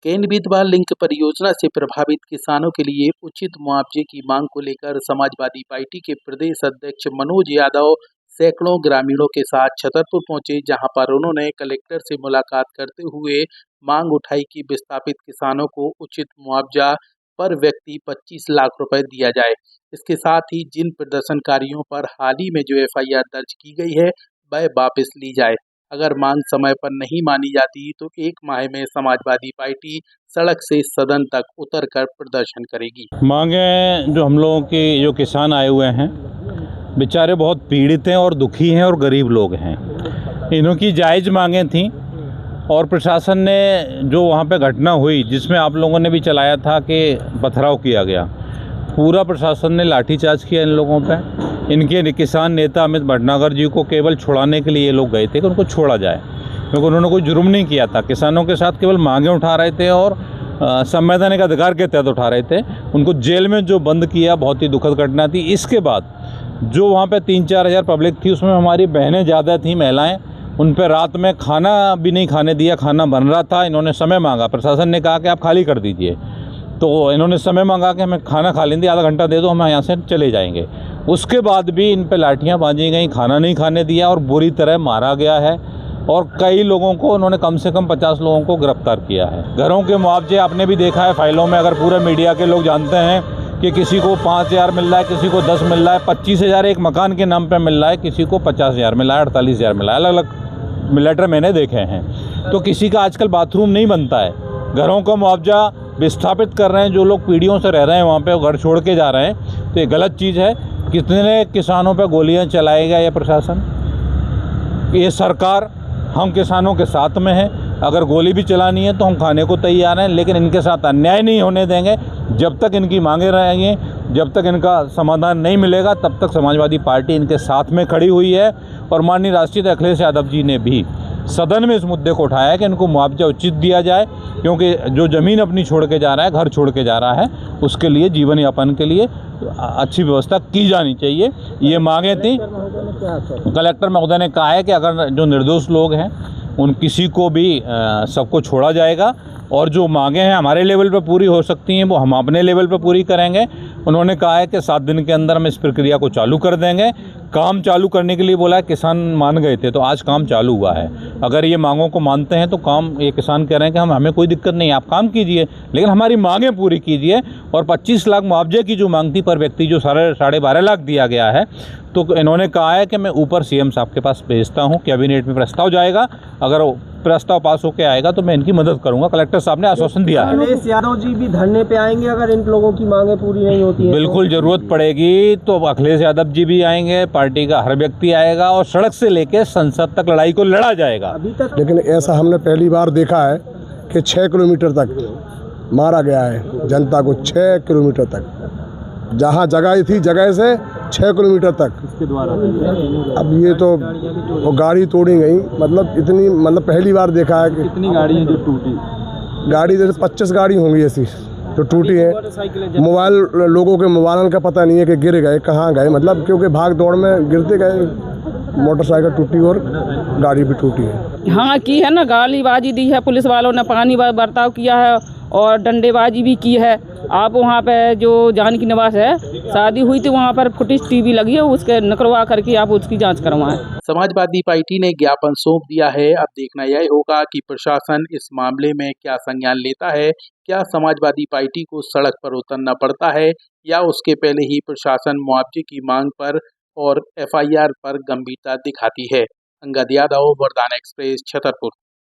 Ken Betwa link परियोजना से प्रभावित किसानों के लिए उचित मुआवजे की मांग को लेकर समाजवादी पार्टी के प्रदेश अध्यक्ष मनोज यादव सैकड़ों ग्रामीणों के साथ छतरपुर पहुंचे, जहां पर उन्होंने कलेक्टर से मुलाकात करते हुए मांग उठाई कि विस्थापित किसानों को उचित मुआवजा पर व्यक्ति 25 लाख रुपए दिया जाए। इसके साथ ही जिन प्रदर्शनकारियों पर हाल ही में जो FIR दर्ज की गई है वह वापस ली जाए। अगर मांग समय पर नहीं मानी जाती तो 1 माह में समाजवादी पार्टी सड़क से सदन तक उतरकर प्रदर्शन करेगी। मांगे जो हम लोगों के जो किसान आए हुए हैं बेचारे बहुत पीड़ित हैं और दुखी हैं और गरीब लोग हैं। इन्हों की जायज़ मांगें थीं और प्रशासन ने जो वहाँ पे घटना हुई जिसमें आप लोगों ने भी चलाया था कि पथराव किया गया, पूरा प्रशासन ने लाठीचार्ज किया इन लोगों पे। इनके किसान नेता अमित भटनागर जी को केवल छुड़ाने के लिए ये लोग गए थे कि उनको छोड़ा जाए, क्योंकि उन्होंने कोई जुर्म नहीं किया था। किसानों के साथ केवल मांगें उठा रहे थे और संवैधानिक अधिकार के तहत उठा रहे थे। उनको जेल में जो बंद किया बहुत ही दुखद घटना थी। इसके बाद जो वहाँ पे 3-4 हज़ार पब्लिक थी उसमें हमारी बहनें ज़्यादा थी, महिलाएँ, उन पर रात में खाना भी नहीं खाने दिया। खाना बन रहा था, इन्होंने समय मांगा, प्रशासन ने कहा कि आप खाली कर दीजिए, तो इन्होंने समय मांगा कि हमें खाना खा लेंगे, आधा घंटा दे दो, हम यहाँ से चले जाएंगे। उसके बाद भी इन पे लाठियाँ बांधी गई, खाना नहीं खाने दिया और बुरी तरह मारा गया है और कई लोगों को उन्होंने कम से कम 50 लोगों को गिरफ्तार किया है। घरों के मुआवजे आपने भी देखा है फाइलों में, अगर पूरे मीडिया के लोग जानते हैं कि किसी को 5,000 मिल रहा है, किसी को 10 मिल रहा है, 25,000 एक मकान के नाम पे मिल रहा है, किसी को 50,000 मिला है, 48,000 मिला है, अलग अलग लेटर मैंने देखे हैं। तो किसी का आजकल बाथरूम नहीं बनता है। घरों का मुआवजा विस्थापित कर रहे हैं, जो लोग पीढ़ियों से रह रहे हैं वहाँ पे, घर छोड़ के जा रहे हैं, तो ये गलत चीज़ है। कितने किसानों पे गोलियां चलाएगा ये प्रशासन, ये सरकार। हम किसानों के साथ में हैं, अगर गोली भी चलानी है तो हम खाने को तैयार हैं, लेकिन इनके साथ अन्याय नहीं होने देंगे। जब तक इनकी मांगे रहेंगी, जब तक इनका समाधान नहीं मिलेगा, तब तक समाजवादी पार्टी इनके साथ में खड़ी हुई है। और माननीय राष्ट्रीय अध्यक्ष अखिलेश यादव जी ने भी सदन में इस मुद्दे को उठाया है कि इनको मुआवजा उचित दिया जाए, क्योंकि जो ज़मीन अपनी छोड़ के जा रहा है, घर छोड़ के जा रहा है, उसके लिए जीवन यापन के लिए अच्छी व्यवस्था की जानी चाहिए। ये मांगे थी। कलेक्टर महोदय ने कहा है कि अगर जो निर्दोष लोग हैं उन किसी को भी सबको छोड़ा जाएगा और जो मांगे हैं हमारे लेवल पे पूरी हो सकती हैं वो हम अपने लेवल पे पूरी करेंगे। उन्होंने कहा है कि 7 दिन के अंदर हम इस प्रक्रिया को चालू कर देंगे। काम चालू करने के लिए बोला है, किसान मान गए थे तो आज काम चालू हुआ है। अगर ये मांगों को मानते हैं तो काम, ये किसान कह रहे हैं कि हमें कोई दिक्कत नहीं, आप काम कीजिए, लेकिन हमारी मांगें पूरी कीजिए। और 25 लाख मुआवजे की जो मांग थी पर व्यक्ति, जो 12.5 लाख दिया गया है, तो इन्होंने कहा है कि मैं ऊपर CM साहब के पास भेजता हूँ, कैबिनेट में प्रस्ताव जाएगा, अगर प्रस्ताव पास होकर आएगा तो मैं इनकी मदद करूंगा। कलेक्टर साहब ने आश्वासन दिया है। अखिलेश यादव जी भी धरने पे आएंगे अगर इन लोगों की मांगें पूरी नहीं होती हैं? बिल्कुल जरूरत पड़ेगी तो अखिलेश यादव जी भी आएंगे, पार्टी का हर व्यक्ति आएगा और सड़क से लेकर संसद तक लड़ाई को लड़ा जाएगा। अभी तक लेकिन ऐसा हमने पहली बार देखा है कि 6 किलोमीटर तक मारा गया है जनता को, 6 किलोमीटर तक, जहाँ जगह थी जगह से 6 किलोमीटर तक। इसके द्वारा अब ये तो वो गाड़ी तोड़ी गई, मतलब इतनी, मतलब पहली बार देखा है कि कितनी गाड़ी है जो टूटी? गाड़ी जैसे 25 गाड़ी होंगी ऐसी जो टूटी है। मोबाइल, लोगों के मोबाइल का पता नहीं है कि गिर गए कहाँ गए, मतलब क्योंकि भाग दौड़ में गिरते गए, मोटरसाइकिल टूटी और गाड़ी भी टूटी है। हाँ की है ना, गालीबाजी दी है पुलिस वालों ने, पानी बर्ताव किया है और डंडेबाजी भी की है। आप वहाँ पे जो जानकी निवास है, शादी हुई थी वहाँ पर फुटेज TV लगी है, उसके निकलवा करके आप उसकी जांच करवाएं। समाजवादी पार्टी ने ज्ञापन सौंप दिया है। अब देखना यह होगा कि प्रशासन इस मामले में क्या संज्ञान लेता है। क्या समाजवादी पार्टी को सड़क पर उतरना पड़ता है या उसके पहले ही प्रशासन मुआवजे की मांग पर और FIR पर गंभीरता दिखाती है। अंगद यादव, वरदान एक्सप्रेस, छतरपुर।